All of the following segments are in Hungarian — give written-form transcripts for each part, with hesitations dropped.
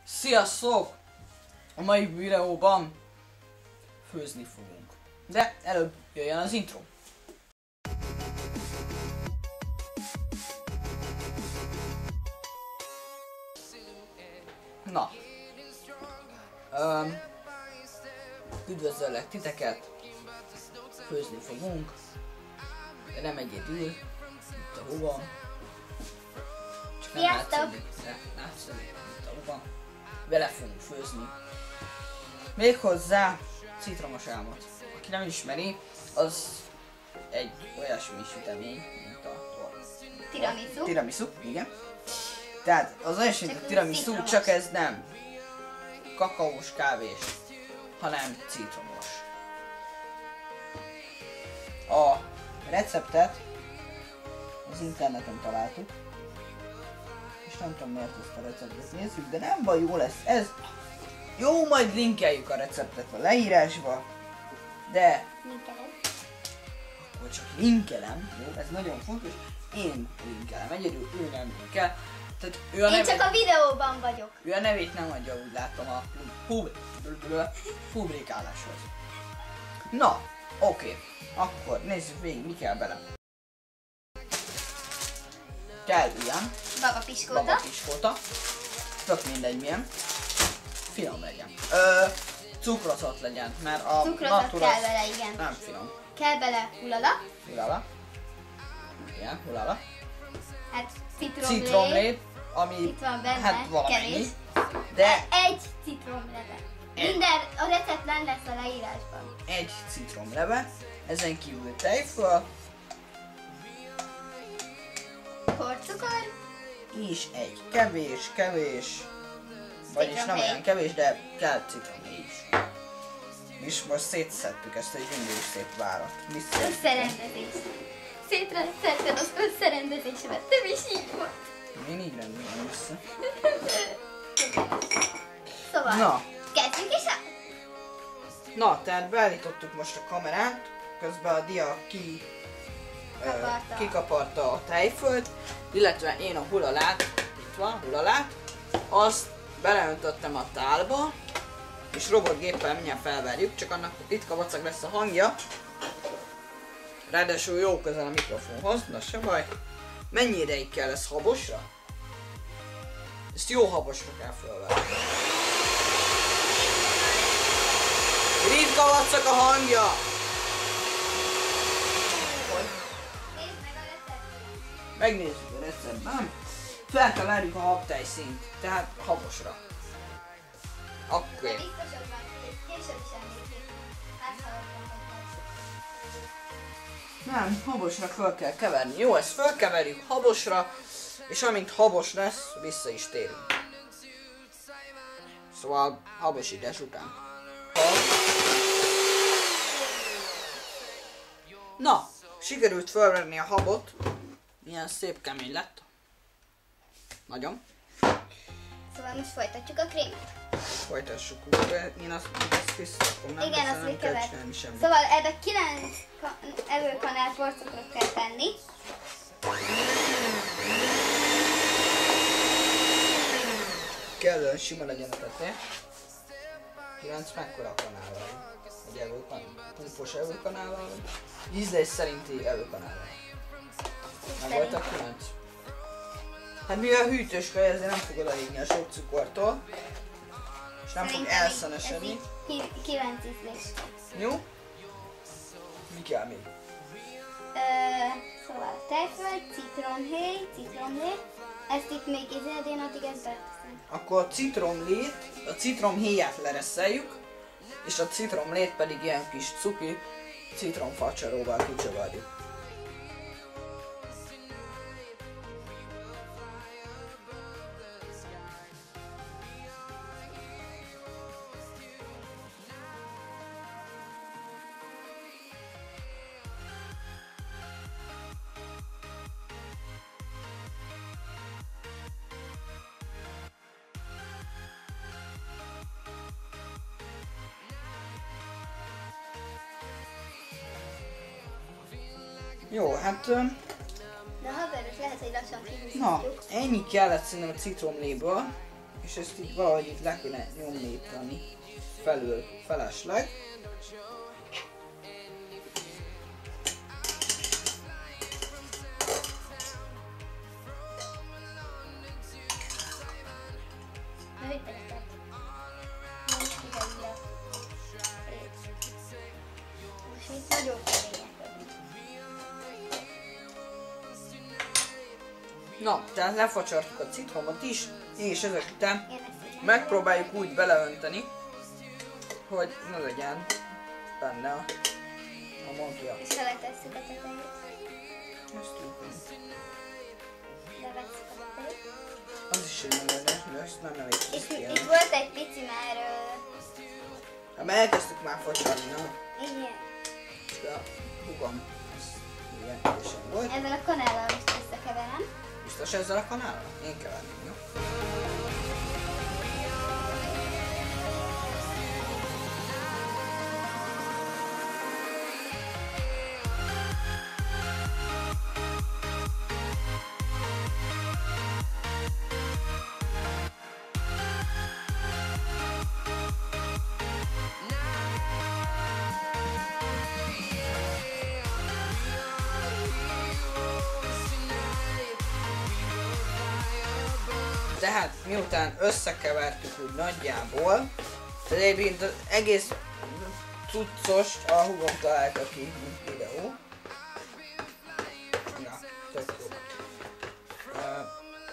Sziasztok! A mai videóban főzni fogunk. De előbb jöjjön az intro. Na. Üdvözöllek titeket. Főzni fogunk. De nem egyedül. Itt a hova. Csak nem látszik. Itt a hova. Vele fogunk főzni. Méghozzá citromos álmot. Aki nem ismeri, az egy olyasmi sütemény, mint a tiramisu. Tiramisu, igen. Tehát az olyasmi, mint a tiramisu, csak ez nem kakaós, kávés, hanem citromos. A receptet az interneten találtuk. És nem tudom miért ezt a receptet nézzük, de nem baj, jó lesz ez. Jó, majd linkeljük a receptet a leírásba. De akkor csak linkelem, jó, ez nagyon fontos. Én linkelem, egyedül ő nem linkel. Tehát ő a Én csak a videóban vagyok. Ő a nevét nem adja, úgy látom a publikáláshoz. Na, oké. Akkor nézzük végig, mi kell bele. Kell ilyen. Babapiskóta. Tök mindegy milyen. Finom legyen. Cukrozott legyen, mert a cukrozat kell bele, igen. Nem finom. Kell bele hulala. Igen, hulala. Hát citromlé, ami itt van benne, hát valamennyi. kevés. De egy citromleve. Minden, a recept lenne lesz a leírásban. Egy citromleve, ezen kívül tejföl. Porcukor. És egy kevés. Vagyis nem olyan kevés, de kell citromlé is. És most szétszedtük ezt egy gyönyörű szép várat. Összerendezés. Szétrendezted az összerendezésemet, nem is így volt. Én így rendelem össze. Szóval, na. Kezdjük is el. Na, tehát beállítottuk most a kamerát, közben a dia kikaparta a tejfölt, illetve én a hulalát, itt van, hulalát, azt beleöntöttem a tálba, és robotgéppel mindjárt felverjük, csak annak ritka vacak lesz a hangja. Ráadásul jó közel a mikrofonhoz, na se baj. Mennyi ideig kell ez habosra? Ezt jó habosra kell felverni. Ritka vacak a hangja! Megnézzük a receptben. Fel kell verjük a habtejszínt, tehát habosra. Oké. Nem, habosra fel kell keverni. Jó, ezt felkeverjük habosra, és amint habos lesz, vissza is térünk. Szóval habosítás után. Na, sikerült felvenni a habot. Milyen szép kemény lett. Nagyon. Szóval most folytatjuk a krémet. Folytassuk. Én azt visszakom, nem? Igen, azt még kever. Szóval ebbe 9 evőkanál porcukrot kell tenni. Kellően sima legyen a teteje. 9 mekkora a kanálval? Egy evőkanál? Pumpos evőkanálval? Ízlés szerinti evőkanálval. Nem volt a 9? Hát mivel hűtős kaj, ezért nem fog odaégni a sok cukortól. És nem fog elszenesedni. 9 ízlés. Jó? Mi kell még? Szóval tejföl, citromlé. Ezt itt még én addig ezt beteszem. Akkor a citromlét, a citromhéját lereszeljük, és a citromlét pedig ilyen kis cuki citromfacsaróval kicsavarjuk. Jó, hát... De ha vörös, lehet, hogy lassan kihúzhatjuk. Na, ennyi kellett szerintem a citromléből, és ezt így valahogy itt le kéne nyomítani felül, felesleg. Na, tehát lefacsartuk a citromot is, és ezek után megpróbáljuk úgy beleönteni, hogy ne legyen benne a magja. És beletesszük a tetejét. Ezt tudom. Levesszük a tetejét. Az is egy megoldás, de ezt nem És elég ki itt volt egy pici már... Hát elkezdtük már facsarni, na? Igen. De a hugom, ez ilyen ügyesen volt. Ezzel a kanállal most összekeverem. Biztos ezzel a kanállal? Én keverném, jó? Tehát miután összekevertük úgy nagyjából, tehát egyébként az egész cuccost a hugom találta ki, mint videó. Ja, tök jó.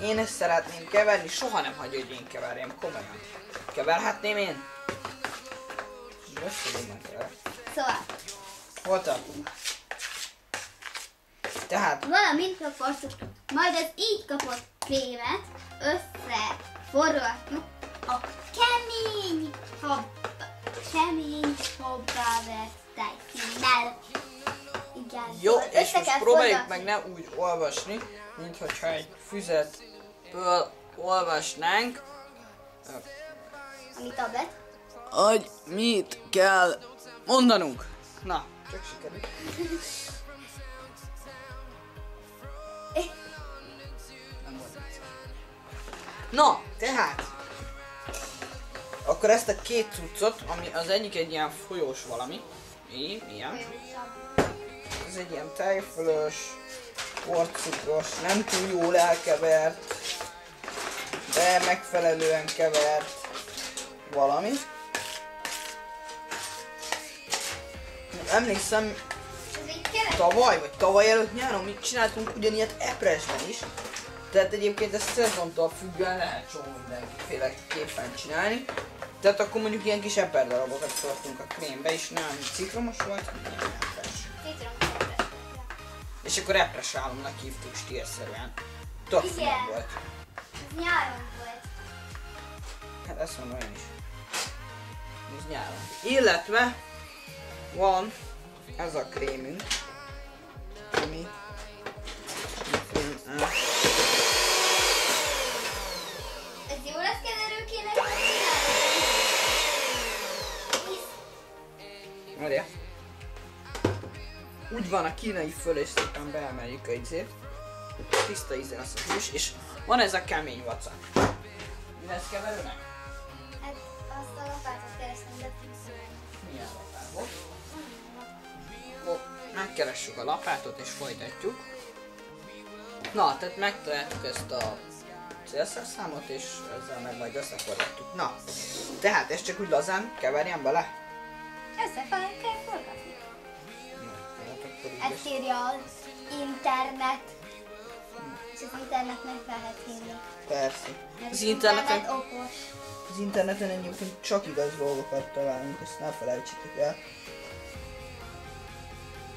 Én ezt szeretném keverni, soha nem hagyja, hogy én keverjem, komolyan. Keverhetném én? Összegében kever. Szóval, Hol tartunk? Tehát valamint akartuk, majd az így kapott krémet összeforgatjuk a kemény habbá vett tejszínnel. Igen. jó, szóval és össze most kell próbáljuk forgatni. meg nem úgy olvasni, mint hogyha egy füzetből olvasnánk, Ami tablet. hogy mit kell mondanunk. Na, csak sikerült. Nem volt vicces. Na, tehát akkor ezt a két cuccot, ami az egyik egy ilyen folyós valami, ilyen, ez egy ilyen tejfölös, porcukros, nem túl jól elkevert, de megfelelően kevert valami. Emlékszem, Ez így keres. tavaly vagy tavaly előtt nyáron mi csináltunk ugyanilyet Epresben is. Tehát egyébként ezt szezontól függően lehet csomó mindenféleképpen csinálni. Tehát akkor mondjuk ilyen kis eperdarabokat szórtunk a krémbe, és nem citromos volt, hanem ilyen epres. Citrom. És akkor epres álomnak hívtuk stílszerűen. Tök Igen. finom volt. Ez nyáron volt. Hát ezt mondom én is. Ez nyáron. Illetve van ez a krémünk, ami Ez jó lesz keverőkének csinálni? Várjál. Úgy van a kínai föl, és szépen beemeljük a izét. Tiszta íze lesz a hús, és van ez a kemény vacak. Mi lesz keverőnek? Hát azt a lapátot kerestem, de Milyen lapátot? Megkeressük a lapátot és folytatjuk. Na, tehát megtaláltuk ezt a célszerszámot, és ezzel meg majd összeforgatjuk. Na, tehát ezt csak úgy lazán keverjem bele. össze kell forgatni. Na, tehát akkor így Ezt írja az internet. És az internetnek lehet hinni. persze. Mert Az interneten, okos. az interneten egyébként csak igaz dolgokat találunk, ezt ne felejtsétek el.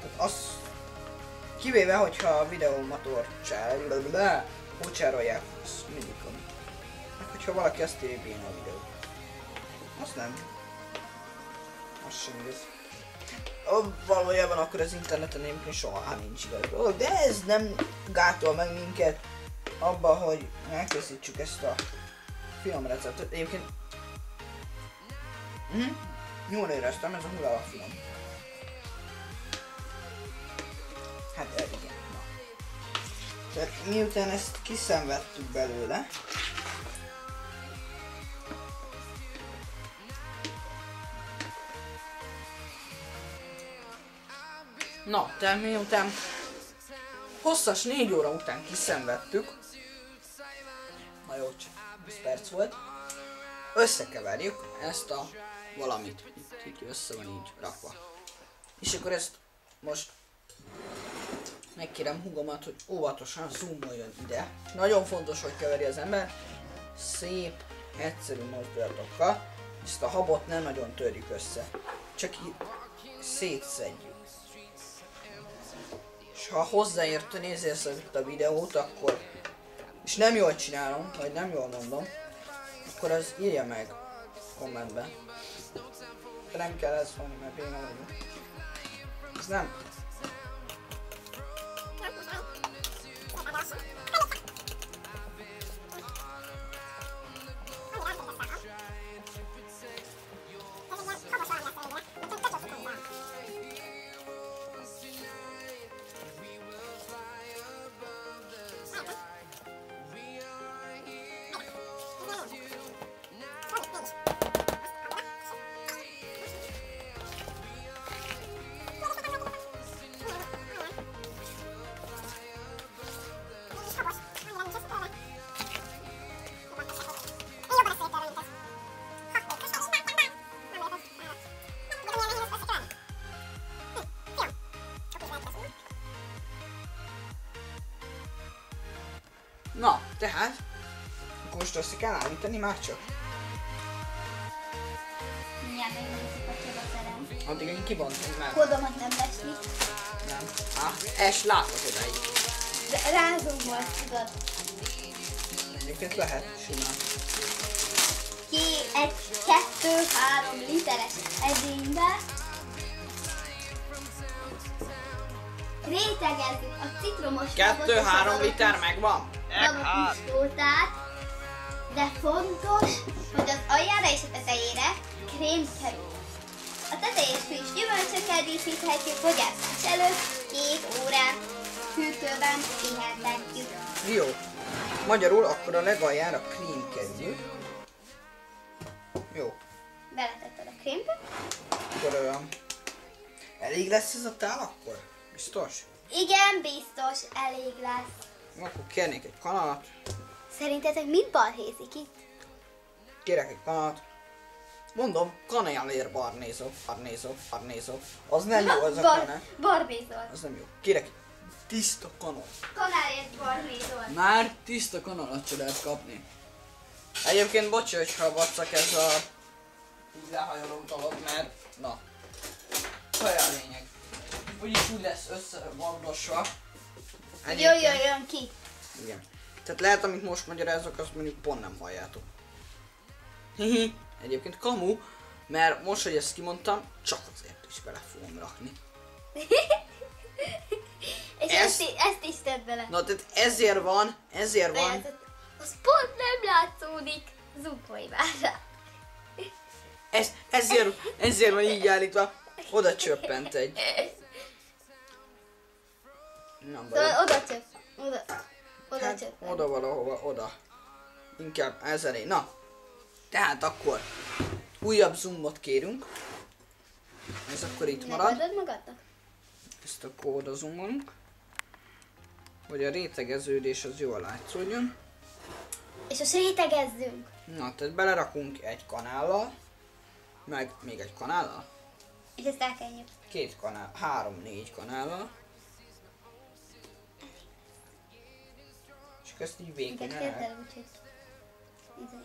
Tehát az, kivéve, hogyha a videómat bocsárolják, az mindig van. Meg hogyha valaki azt írja, hogy a videót. Azt nem. Az sem igaz. Valójában akkor az interneten egyébként soha nincs igaz dolog, de ez nem gátol meg minket abba, hogy elkészítsük ezt a finom receptet. Egyébként jól éreztem, ez a hula finom. Hát igen. Na. Tehát miután ezt kiszenvedtük belőle, Na, tehát miután hosszas 4 óra után kiszenvedtük, na jó, csak 20 perc volt, összekeverjük ezt a valamit. Itt össze van így rakva. És akkor ezt most megkérem húgomat, hogy óvatosan zoomoljon ide. Nagyon fontos, hogy keveri az ember. Szép, egyszerű mozdulatokkal. Ezt a habot nem nagyon törjük össze. Csak így szétszedjük. És ha hozzáért nézi ezt a videót, akkor és nem jól csinálom, vagy nem jól mondom, akkor az írja meg kommentben. De nem kell ez mondani, mert én nem. Ez nem. Na, tehát, akkor most össze kell állítani már csak. Mindjárt megnézzük a csodaterem. Addig én kibontom már. Kódomat nem lesni. Nem. Es látod odáig. De rázunk volt, tudod. Egyébként lehet simán. Ki egy 2-3 literes edénybe rétegezzük a citromos 2-3 liter megvan. babakistótát, de fontos, hogy az aljára és a tetejére krém kerül. A tetejét friss gyümölcsökkel díszíthetjük, fogyasztás előtt 2 órán hűtőben pihentetjük. Jó. Magyarul akkor a legaljára krém kerül. Jó. Beletetted a krémbe. Akkor elég lesz ez a tál akkor? Biztos? Igen, biztos elég lesz. Akkor kérnék egy kanalat. Szerintetek mit balhézik itt? Kérek egy kanalat. Mondom, kanálért barnézok. Az nem jó az a kanál. Barnézol. Az nem jó. Kérek egy tiszta kanal. Kanálért barnézol. Már tiszta kanalat tudod kapni. Egyébként bocsi, hogyha vacak ez a így lehajoló dolog, mert na. Olyan a lényeg. Úgyis úgy lesz összemagdosva. Jöjjön ki. Igen. Tehát lehet, amit most magyarázok, azt mondjuk pont nem halljátok. Hihi. Egyébként kamu, mert most, hogy ezt kimondtam, csak azért is bele fogom rakni. És Ez- ezt is tedd bele. Na, tehát ezért van. De az pont nem látszódik. Zumpolj már rá. Ezért van így állítva. Oda csöppent egy. Nem baj. Szóval oda csöpp. Oda Hát, csöpp. oda valahova, oda. Inkább ez elég. Na, tehát akkor újabb zoomot kérünk. Ez akkor itt marad. Megoldod magadnak? Ezt akkor oda zoomolunk. Hogy a rétegeződés az jól látszódjon. És most rétegezzünk. Na, tehát belerakunk egy kanállal. Meg még egy kanállal. És ezt elkenjük. 2 kanál, 3-4 kanállal. És ezt így végig Minket el. féltel, úgyhogy... Izé.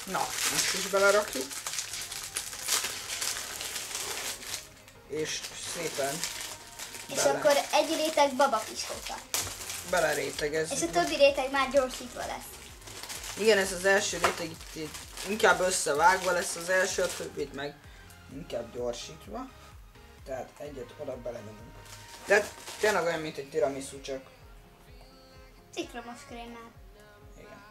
Na, most is belerakjuk. És szépen És akkor egy réteg babakistóta. És belerétegezzük. a többi réteg már gyorsítva lesz. Igen, ez az első réteg itt inkább összevágva lesz az első, a többit meg inkább gyorsítva. Tehát egyet oda belenyomunk. Tehát tényleg olyan, mint egy tiramisu, csak... Citromos krémmel. Igen.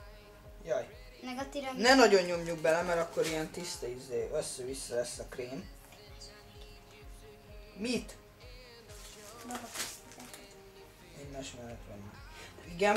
Jaj. Meg a tiramisu. Ne nagyon nyomjuk bele, mert akkor ilyen tiszta össze-vissza lesz a krém. Mit? Egymás mellett van. Igen.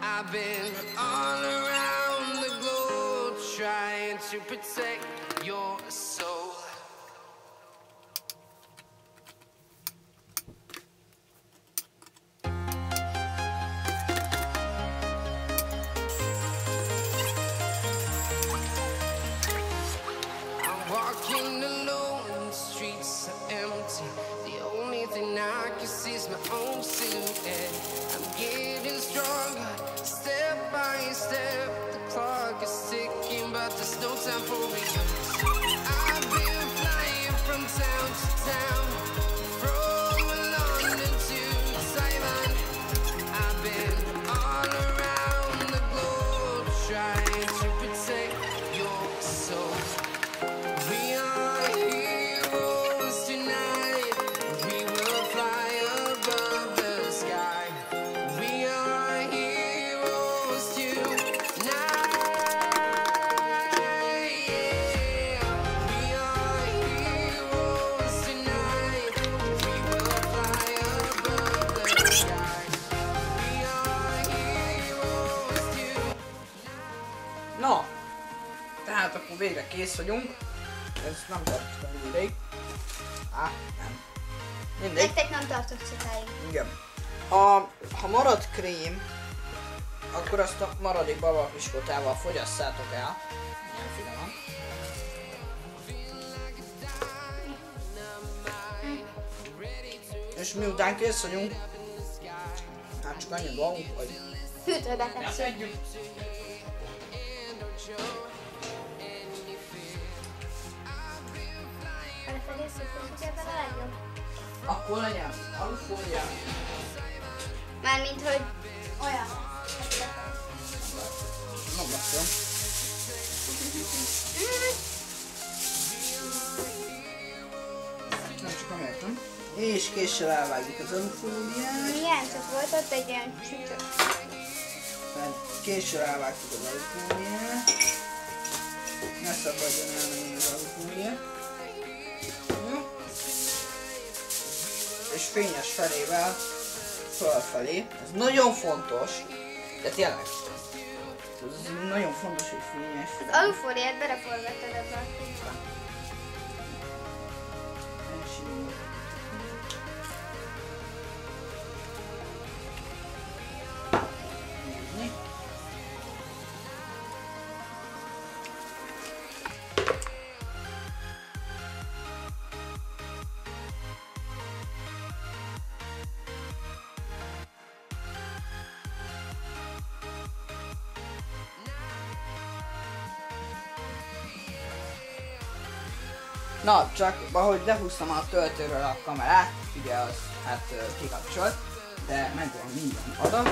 I've been all around the globe trying to protect your soul. I'm walking alone, the streets are empty. The only thing I can see is my own silhouette. I'm getting stronger, step by step. The clock is ticking, but there's no time for me. I've been flying from town to town, from London to Taiwan. I've been all around the globe trying to protect your soul. We are heroes tonight. We will fly above the sky. We are heroes tonight. Yeah. We are heroes tonight. We will fly above the sky. We are heroes tonight. Na, tehát akkor végre kész vagyunk. Ez nem tartott elég ideig. Nem. Mindegy. Nektek nem tartott sokáig. Igen. Ha marad krém, akkor azt a maradék babapiskótával fogyasszátok el. Ilyen finoman. És miután kész vagyunk, hát csak annyi dolgunk, hogy Hűtőbe tesszük. leszedjük. Elfedezzük, hogy ebben a legjobb. Akkor legyen alufólia. Mármint, hogy olyan. Nem lesz jó. Nem csak nem értem. És késsel elvágjuk az alufóliát. Igen, csak volt ott egy ilyen csücsök. Késsel elvágtuk az alufóliát. Ne szabadjon elmenni az alufóliát. Jó. És fényes felével fölfelé. Ez nagyon fontos. De tényleg. Ez nagyon fontos, hogy fényes. Az alufóliát beleforgatod ebbe a késbe. Na, csak ahogy lehúztam a töltőről a kamerát, ugye az hát kikapcsolt, de megvan minden adat.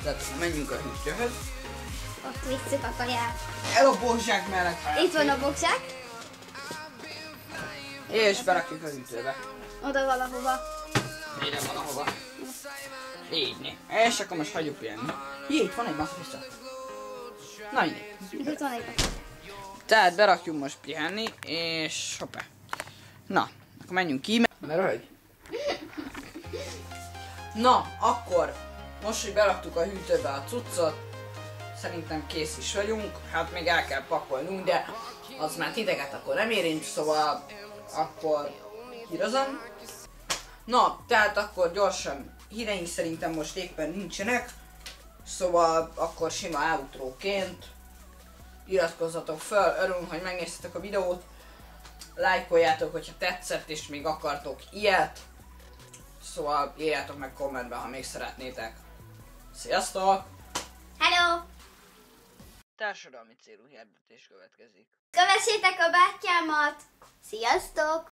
Tehát menjünk a hűtőhöz. Ott visszük a kaját. El a borzsák mellett. Itt van a bokság. És berakjuk a hűtőbe. Oda valahova. Ide van ahova. Így. És akkor most hagyjuk pihenni. Jé, itt van egy matrica. Na ide. Itt van egy bokság. Tehát berakjuk most pihenni, és hoppá. Na, akkor menjünk ki, ne röhögj. Na, akkor most, hogy beraktuk a hűtőbe a cuccot, szerintem kész is vagyunk. Hát még el kell pakolnunk, de az már titeket akkor nem érint, szóval akkor hírozom. Na, tehát akkor gyorsan híreink szerintem most éppen nincsenek, szóval akkor sima outróként iratkozzatok fel, örülünk, hogy megnéztetek a videót, lájkoljátok, hogyha tetszett és még akartok ilyet, szóval írjátok meg kommentbe, ha még szeretnétek. Sziasztok! Hello! Társadalmi célú hirdetés következik. Kövessétek a bátyámat! Sziasztok!